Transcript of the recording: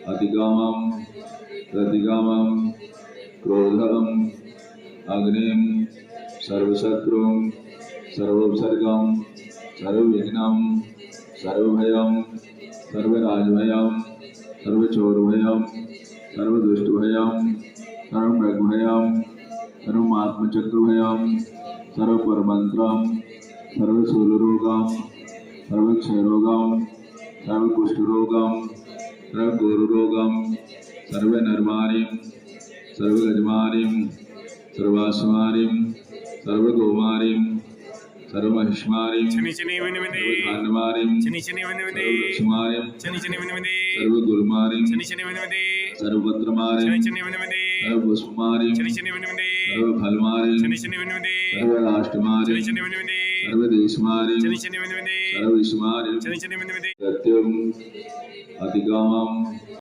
अतिकामं प्रतिकामं क्रोधम् अग्निं सर्वशत्रुं सर्वोपसर्गं सर्वविघ्नं सर्वभयं सर्वराजभयं सर्वचोरभयं सर्वदुष्टभयं सर्वमृगभयं सर्वमात्मचक्रभयं सर्वपरमन्त्रं सर्वशूलरोगं सर्वक्षयरोगं सर्वकुष्ठरोगं सर्वगोरुरोगं सर्वनर्माणिं सर्वगजमानिं सर्वाश्वमानिं सर्वगोमानिं सर्वमहिष्मानिं सर्वधान्यमानिं सर्वलक्ष्मानिं सर्वगुरुमानिं सर्वपत्रमानिं सर्वपुष्पमानिं सर्वफलमानिं सर्वराष्ट्रमानिं सर्वदेशमानिं सर्वविश्वमानिं सत्यं अतिकामं